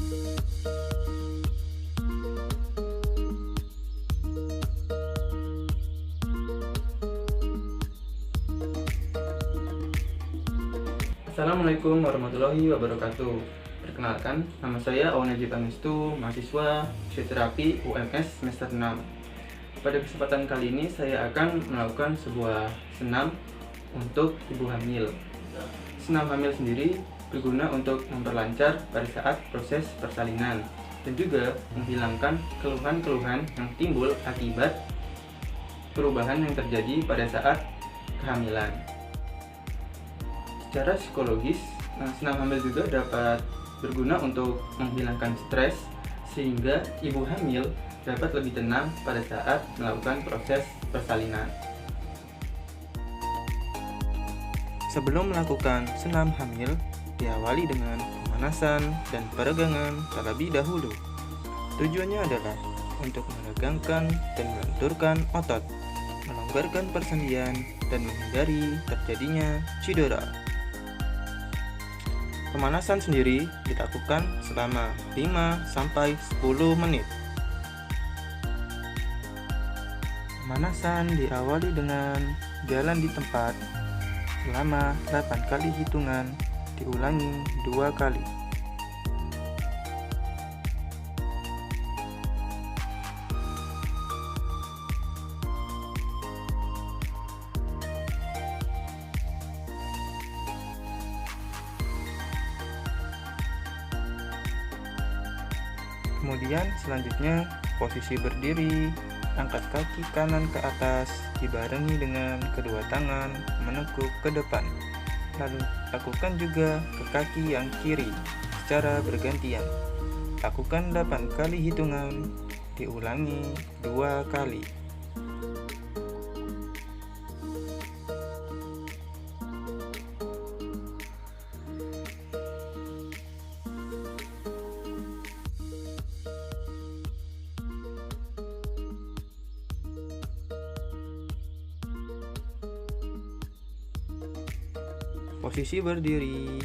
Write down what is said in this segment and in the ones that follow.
Assalamualaikum warahmatullahi wabarakatuh. Perkenalkan, nama saya Awan Najib Pangestu, mahasiswa fisioterapi UMS semester 6. Pada kesempatan kali ini saya akan melakukan sebuah senam untuk ibu hamil. Senam hamil sendiri berguna untuk memperlancar pada saat proses persalinan dan juga menghilangkan keluhan-keluhan yang timbul akibat perubahan yang terjadi pada saat kehamilan. Secara psikologis, senam hamil juga dapat berguna untuk menghilangkan stres sehingga ibu hamil dapat lebih tenang pada saat melakukan proses persalinan. Sebelum melakukan senam hamil, diawali dengan pemanasan dan peregangan terlebih dahulu. Tujuannya adalah untuk meregangkan dan melenturkan otot, melonggarkan persendian, dan menghindari terjadinya cedera. Pemanasan sendiri dilakukan selama 5-10 menit. Pemanasan diawali dengan jalan di tempat selama 8 kali hitungan, diulangi 2 kali. Kemudian selanjutnya posisi berdiri, angkat kaki kanan ke atas dibarengi dengan kedua tangan menekuk ke depan. Lalu lakukan juga ke kaki yang kiri secara bergantian. Lakukan 8 kali hitungan, diulangi 2 kali. Posisi berdiri,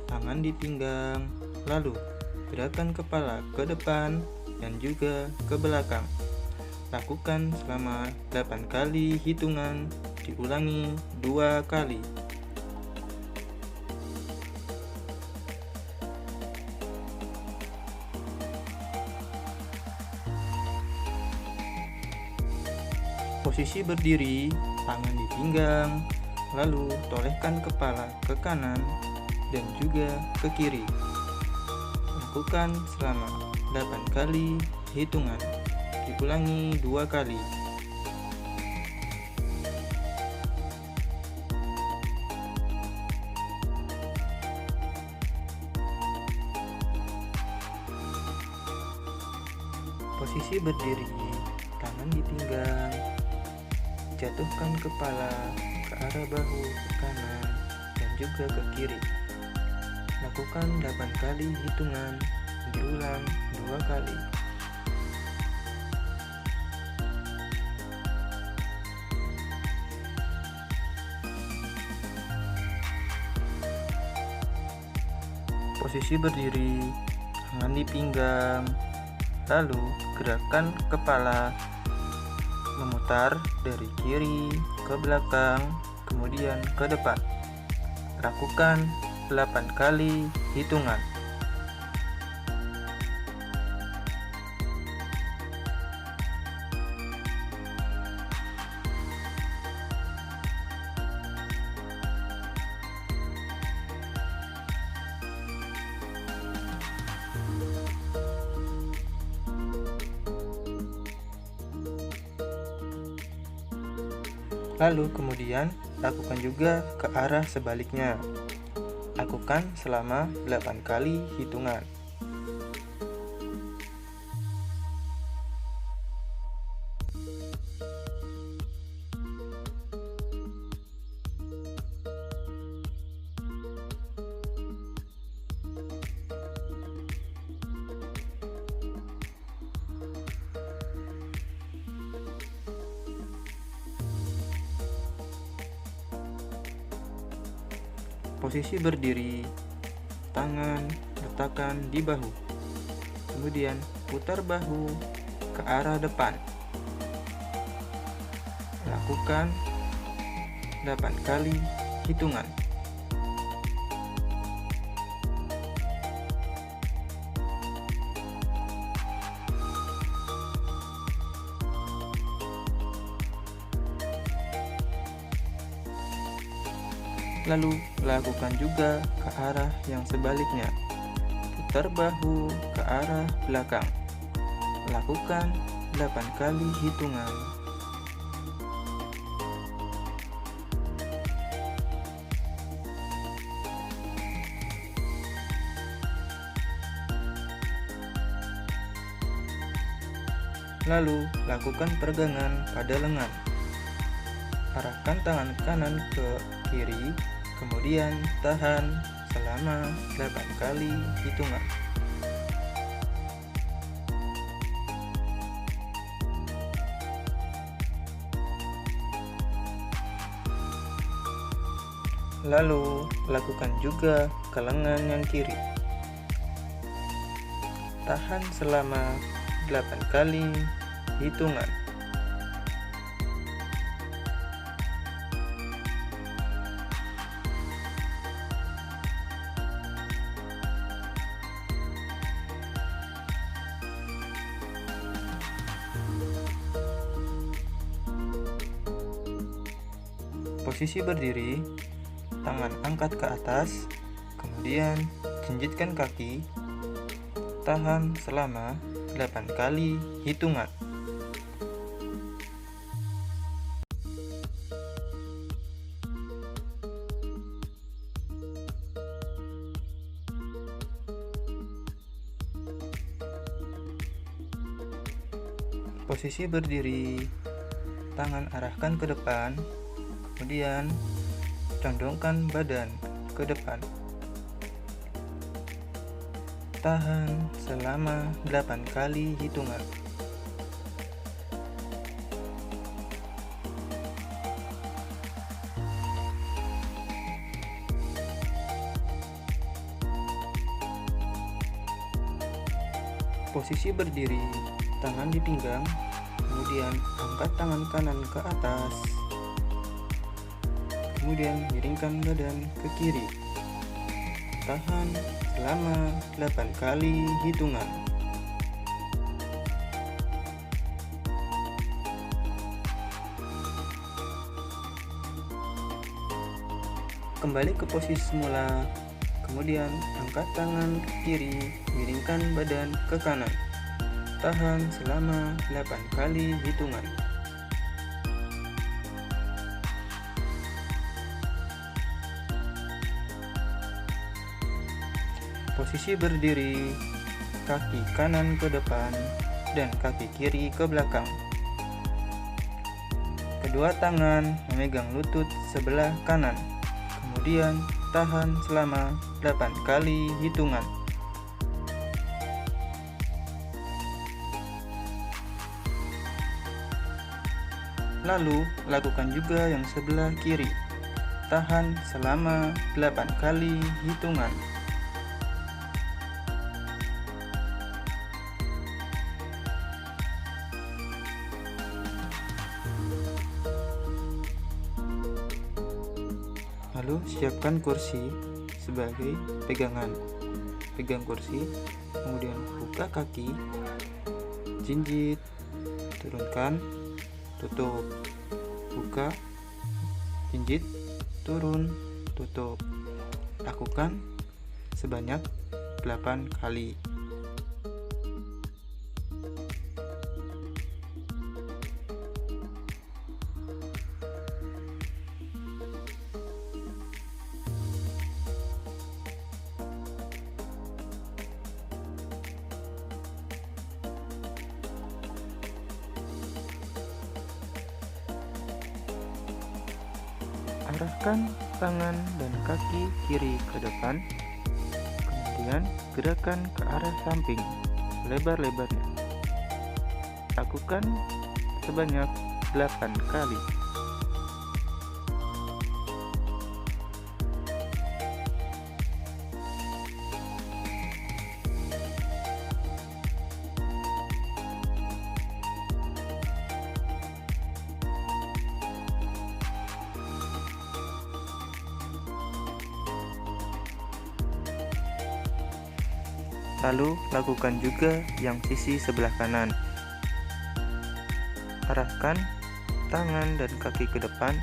tangan di pinggang, lalu gerakan kepala ke depan dan juga ke belakang. Lakukan selama 8 kali hitungan, diulangi 2 kali. Posisi berdiri, tangan di pinggang, lalu tolehkan kepala ke kanan dan juga ke kiri. Lakukan selama 8 kali hitungan, diulangi 2 kali. Posisi berdiri, tangan di pinggang, jatuhkan kepala ke arah bahu ke kanan dan juga ke kiri. Lakukan 8 kali hitungan, diulang 2 kali. Posisi berdiri, tangan di pinggang, lalu gerakan kepala memutar dari kiri ke belakang, kemudian ke depan. Lakukan 8 kali hitungan. Lalu kemudian lakukan juga ke arah sebaliknya. Lakukan selama 8 kali hitungan. Posisi berdiri, tangan letakkan di bahu. kemudian putar bahu ke arah depan. Lakukan 8 kali hitungan. Lalu lakukan juga ke arah yang sebaliknya. Putar bahu ke arah belakang. Lakukan 8 kali hitungan. Lalu lakukan peregangan pada lengan. Arahkan tangan kanan ke kiri, kemudian tahan selama 8 kali hitungan. Lalu lakukan juga ke lengan yang kiri. Tahan selama 8 kali hitungan. Posisi berdiri, tangan angkat ke atas, kemudian jinjitkan kaki, tahan selama 8 kali hitungan. Posisi berdiri, tangan arahkan ke depan, kemudian condongkan badan ke depan. Tahan selama 8 kali hitungan. Posisi berdiri, tangan di pinggang, kemudian angkat tangan kanan ke atas, kemudian miringkan badan ke kiri. Tahan selama 8 kali hitungan. Kembali ke posisi semula, kemudian angkat tangan ke kiri, miringkan badan ke kanan. Tahan selama 8 kali hitungan. Posisi berdiri, kaki kanan ke depan dan kaki kiri ke belakang. Kedua tangan memegang lutut sebelah kanan. Kemudian tahan selama 8 kali hitungan. Lalu lakukan juga yang sebelah kiri. Tahan selama 8 kali hitungan. Lalu siapkan kursi sebagai pegangan. Pegang kursi, kemudian buka kaki, jinjit, turunkan, tutup, buka, jinjit, turun, tutup. Lakukan sebanyak 8 kali. Arahkan tangan dan kaki kiri ke depan, kemudian gerakan ke arah samping lebar-lebarnya. Lakukan sebanyak 8 kali. Lalu lakukan juga yang sisi sebelah kanan. Arahkan tangan dan kaki ke depan,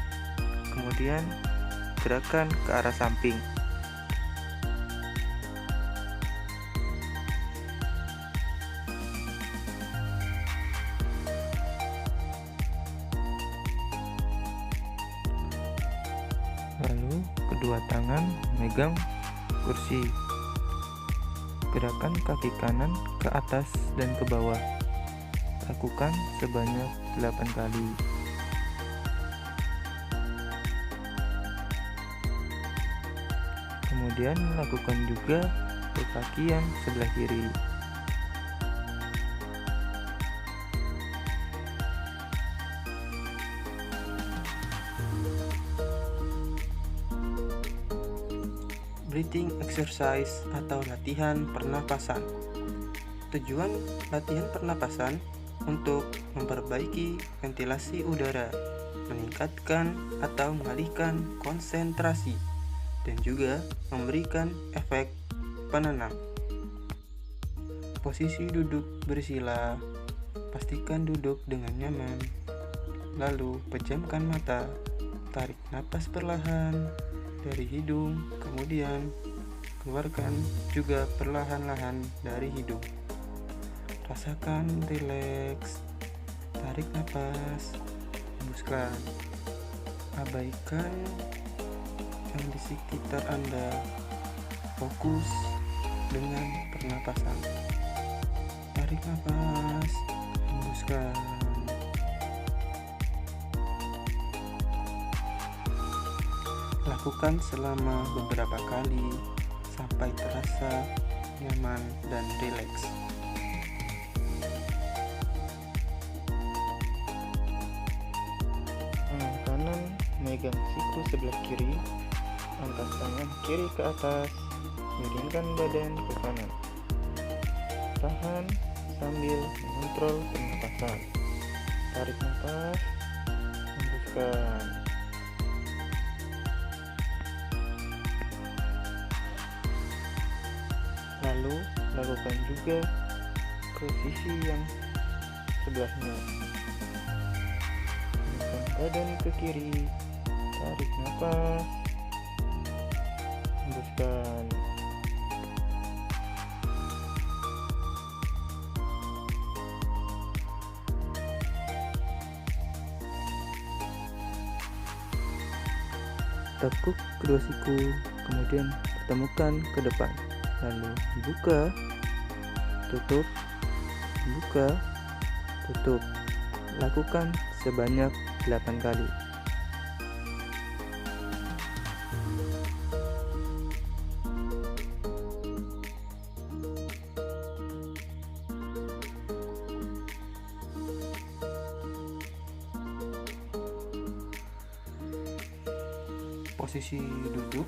kemudian gerakan ke arah samping. Lalu kedua tangan megang kursi. Gerakan kaki kanan ke atas dan ke bawah. Lakukan sebanyak 8 kali. Kemudian lakukan juga ke kaki yang sebelah kiri. Breathing exercise atau latihan pernapasan. Tujuan latihan pernapasan untuk memperbaiki ventilasi udara, meningkatkan atau mengalihkan konsentrasi, dan juga memberikan efek penenang. Posisi duduk bersila, pastikan duduk dengan nyaman. Lalu pejamkan mata, tarik napas perlahan dari hidung, kemudian keluarkan juga perlahan-lahan dari hidung. Rasakan rileks, tarik napas, hembuskan. Abaikan yang di sekitar Anda, fokus dengan pernapasan. Tarik napas, hembuskan. Lakukan selama beberapa kali sampai terasa nyaman dan rileks. Tangan kanan megang siku sebelah kiri, angkat tangan kiri ke atas, miringkan badan ke kanan. Tahan sambil mengontrol pernapasan. Tarik nafas, hembuskan. Lalu lakukan juga ke sisi yang sebelahnya. Miringkan badan ke kiri, tarik nafas, hembuskan. Tekuk kedua siku, kemudian pertemukan ke depan. Lalu buka, tutup, buka, tutup. Lakukan sebanyak 8 kali. Posisi duduk,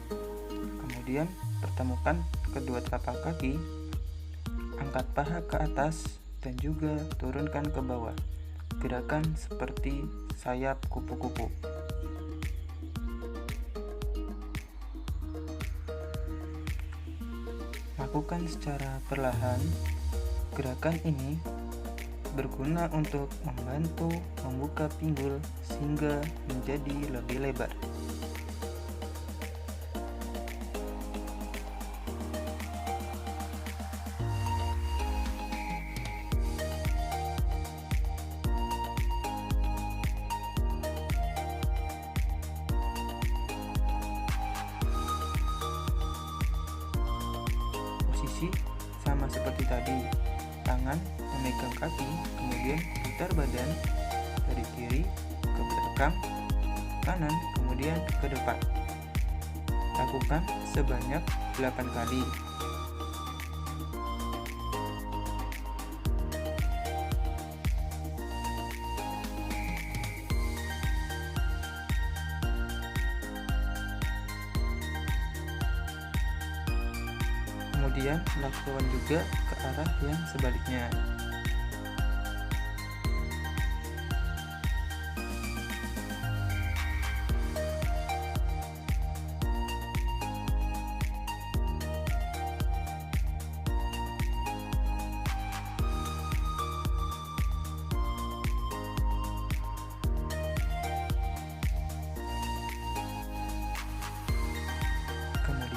kemudian pertemukan kedua telapak kaki, angkat paha ke atas dan juga turunkan ke bawah. Gerakan seperti sayap kupu-kupu. Lakukan secara perlahan. Gerakan ini berguna untuk membantu membuka pinggul sehingga menjadi lebih lebar. Posisi sama seperti tadi, tangan memegang kaki, kemudian putar badan dari kiri ke belakang, kanan, kemudian ke depan. Lakukan sebanyak 8 kali. Kemudian lakukan juga ke arah yang sebaliknya.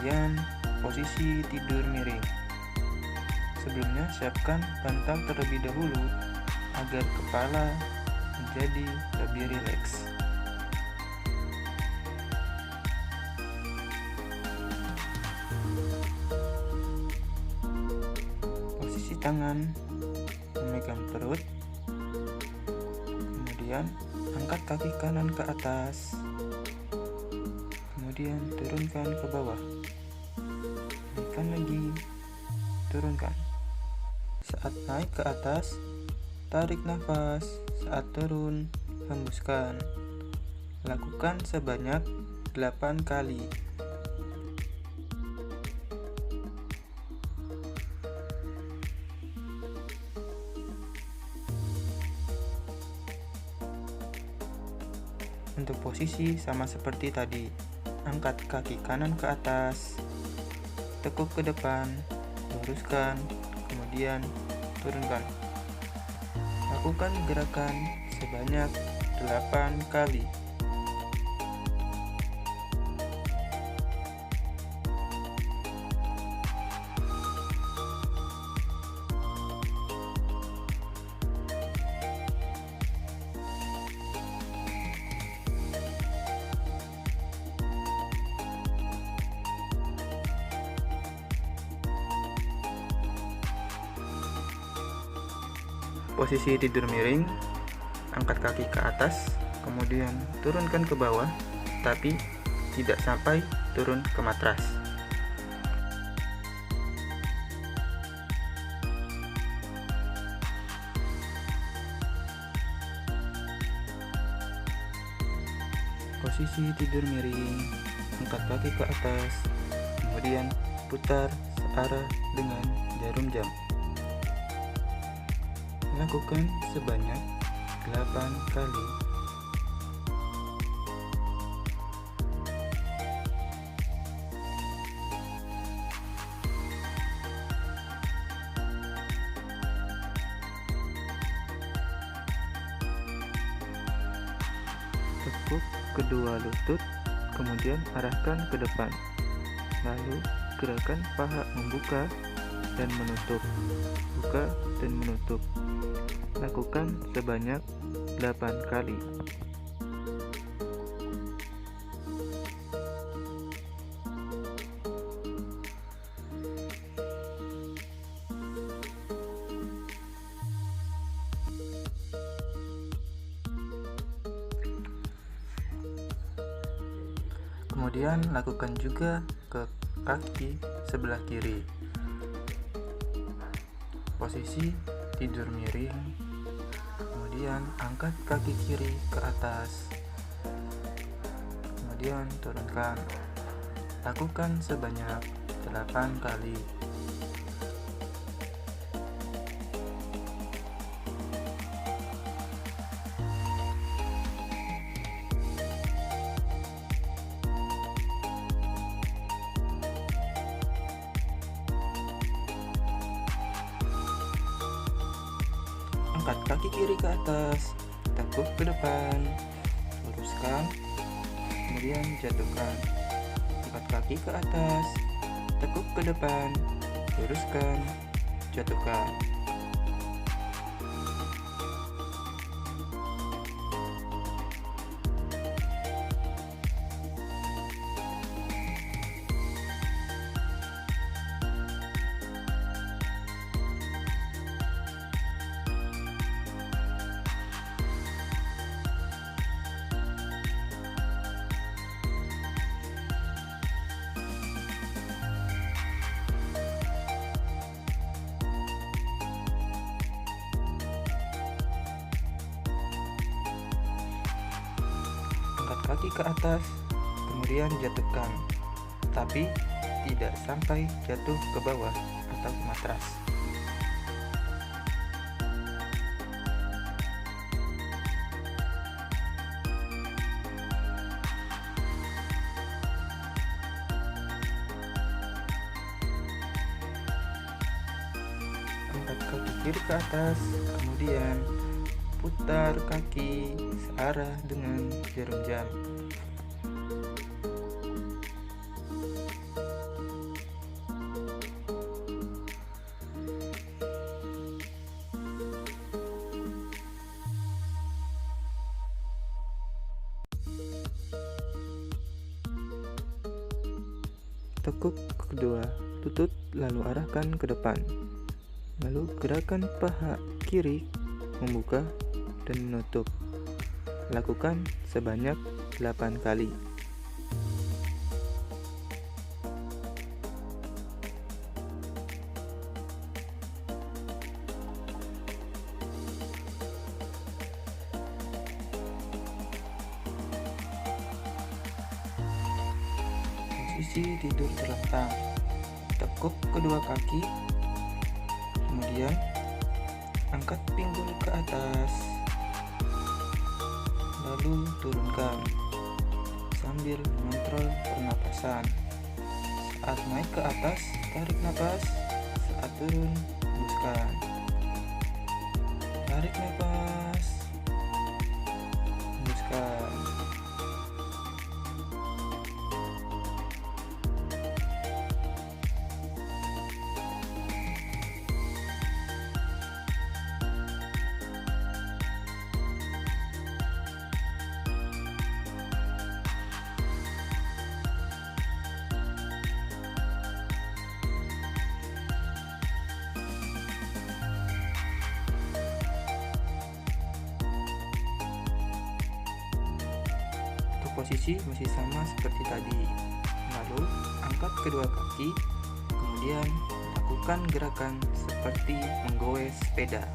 Kemudian posisi tidur miring. Sebelumnya siapkan bantal terlebih dahulu agar kepala menjadi lebih rileks. Posisi tangan memegang perut. Kemudian angkat kaki kanan ke atas. Kemudian turunkan ke bawah. Naikkan lagi, turunkan. Saat naik ke atas, tarik nafas. Saat turun, hembuskan. Lakukan sebanyak 8 kali. Untuk posisi sama seperti tadi. Angkat kaki kanan ke atas, tekuk ke depan, luruskan, kemudian turunkan. Lakukan gerakan sebanyak 8 kali. Posisi tidur miring, angkat kaki ke atas, kemudian turunkan ke bawah, tapi tidak sampai turun ke matras. Posisi tidur miring, angkat kaki ke atas, kemudian putar searah dengan jarum jam. Lakukan sebanyak 8 kali. Tekuk kedua lutut, kemudian arahkan ke depan. Lalu gerakan paha membuka dan menutup, buka dan menutup. Lakukan sebanyak 8 kali. Kemudian lakukan juga ke kaki sebelah kiri. Posisi tidur miring, kemudian angkat kaki kiri ke atas, kemudian turunkan. Lakukan sebanyak 8 kali. Angkat kaki kiri ke atas, tekuk ke depan, luruskan, kemudian jatuhkan. Angkat kaki ke atas, tekuk ke depan, luruskan, jatuhkan. Angkat kaki ke atas, kemudian jatuhkan, tapi tidak sampai jatuh ke bawah atau ke matras. Angkat kaki kiri ke atas, kemudian putar kaki searah dengan jarum jam. Tekuk kedua lutut lalu arahkan ke depan. Lalu gerakan paha kiri membuka dan menutup. Lakukan sebanyak 8 kali. Posisi tidur terlentang. Tekuk kedua kaki, kemudian angkat pinggul ke atas, lalu turunkan sambil mengontrol pernapasan. Saat naik ke atas, tarik napas. Saat turun, hembuskan. Tarik napas, hembuskan. Posisi masih sama seperti tadi. Lalu angkat kedua kaki, kemudian lakukan gerakan seperti menggoes sepeda.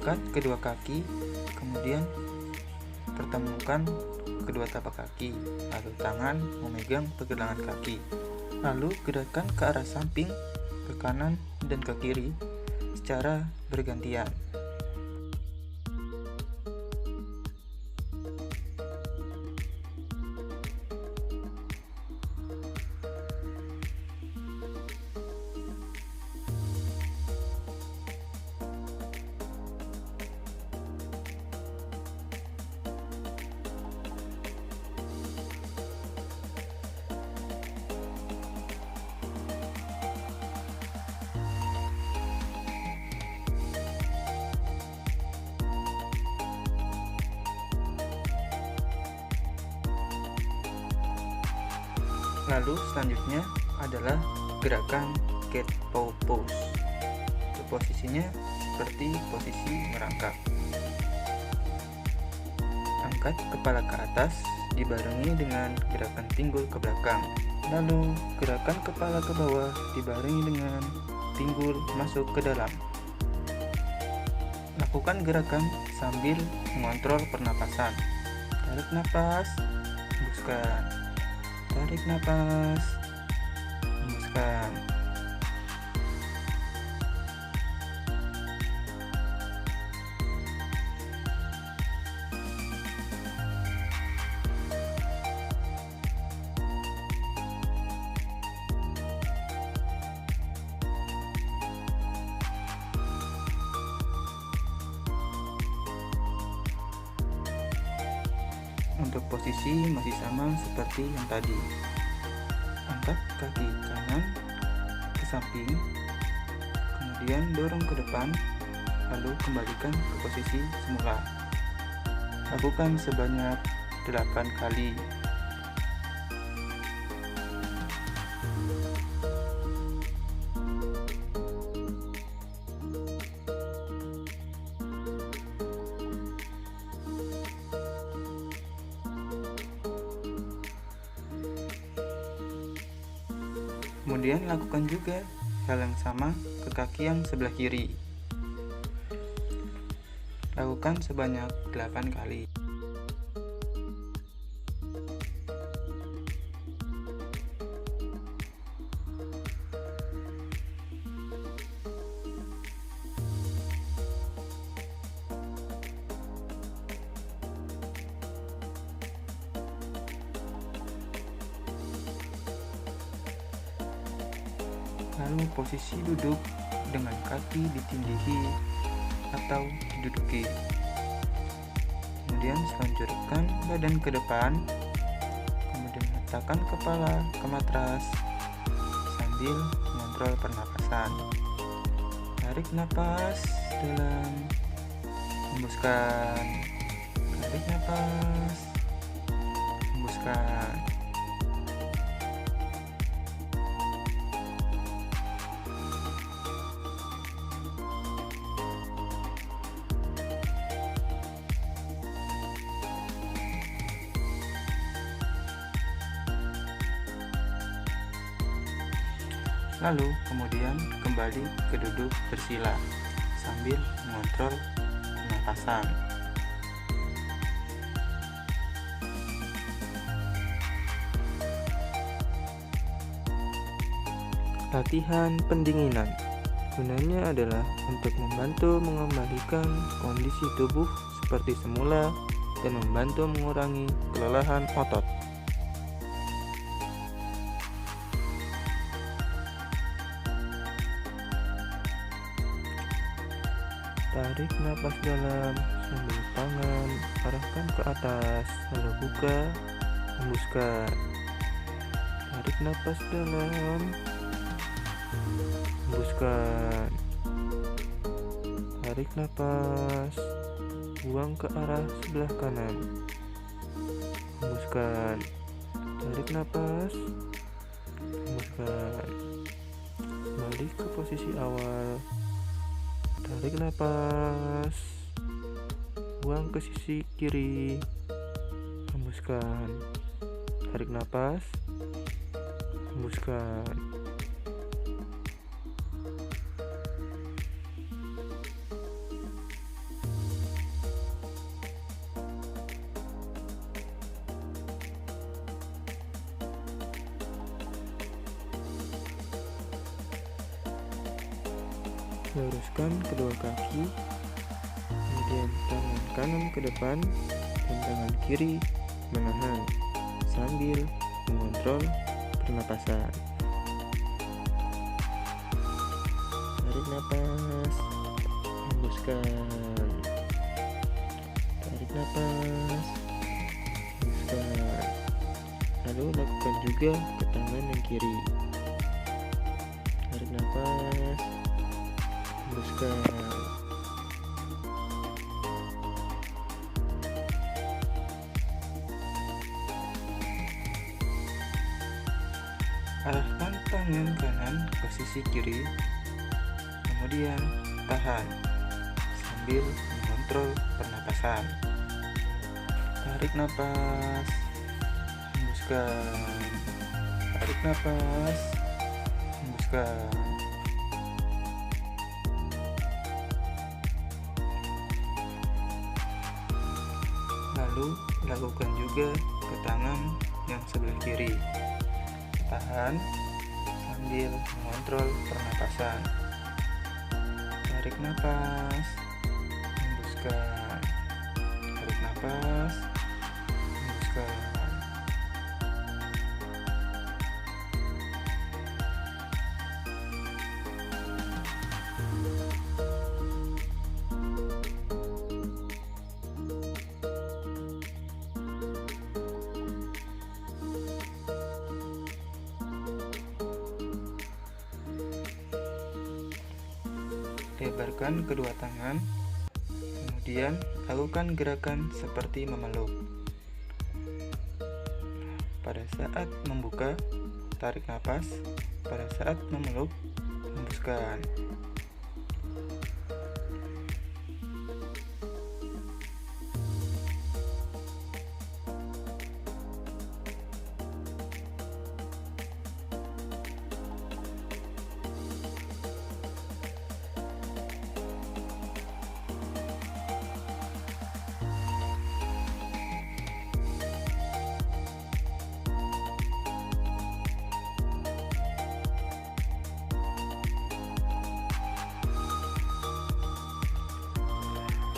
Angkat kedua kaki, kemudian pertemukan kedua tapak kaki, lalu tangan memegang pergelangan kaki. Lalu gerakan ke arah samping, ke kanan dan ke kiri secara bergantian. Lalu selanjutnya adalah gerakan cat paw pose. Untuk posisinya seperti posisi merangkak. Angkat kepala ke atas dibarengi dengan gerakan pinggul ke belakang. Lalu gerakan kepala ke bawah dibarengi dengan pinggul masuk ke dalam. Lakukan gerakan sambil mengontrol pernapasan. Tarik napas, hembuskan. Tarik napas, hembuskan. Untuk posisi masih sama seperti yang tadi. Angkat kaki kanan ke samping, kemudian dorong ke depan, lalu kembalikan ke posisi semula. Lakukan sebanyak 8 kali. Kemudian lakukan juga hal yang sama ke kaki yang sebelah kiri. Lakukan sebanyak 8 kali. Lalu posisi duduk dengan kaki ditindihi atau diduduki. Kemudian seluncurkan badan ke depan, kemudian letakkan kepala ke matras sambil mengontrol pernapasan. Tarik napas dalam, hembuskan. Tarik napas, hembuskan. Lalu kemudian kembali ke duduk bersila sambil mengontrol pernapasan. Latihan pendinginan gunanya adalah untuk membantu mengembalikan kondisi tubuh seperti semula dan membantu mengurangi kelelahan otot. Tarik napas dalam sambil tangan arahkan ke atas, lalu buka, hembuskan. Tarik napas dalam, hembuskan. Tarik napas, buang ke arah sebelah kanan, hembuskan. Tarik napas, hembuskan. Kembali ke posisi awal. Tarik napas, buang ke sisi kiri, hembuskan. Tarik napas, hembuskan. Luruskan kedua kaki, kemudian tangan kanan ke depan dan tangan kiri menahan sambil mengontrol pernapasan. Tarik napas, hembuskan. Tarik napas, hembuskan. Lalu lakukan juga ke tangan yang kiri. Tarik napas, hembuskan. Arahkan tangan kanan ke sisi kiri, kemudian tahan sambil mengontrol pernapasan. Tarik napas, hembuskan. Tarik napas, hembuskan. Lalu lakukan juga ke tangan yang sebelah kiri. Tahan sambil mengontrol pernapasan. Tarik napas, hembuskan. Tarik napas, hembuskan. Lebarkan kedua tangan, kemudian lakukan gerakan seperti memeluk. Pada saat membuka, tarik napas. Pada saat memeluk, hembuskan.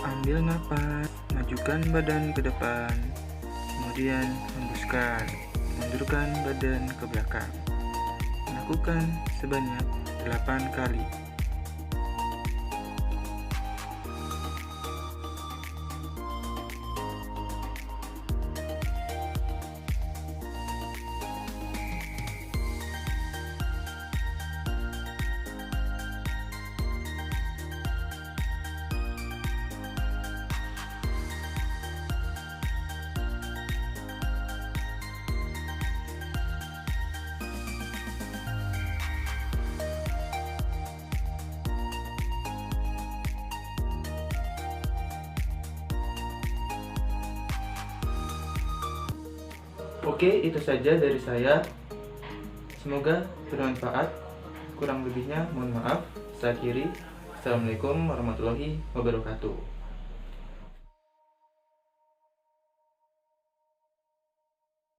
Ambil napas, majukan badan ke depan, kemudian hembuskan, mundurkan badan ke belakang. Lakukan sebanyak 8 kali. Oke, itu saja dari saya. Semoga bermanfaat. Kurang lebihnya mohon maaf. Saya akhiri. Assalamualaikum warahmatullahi wabarakatuh.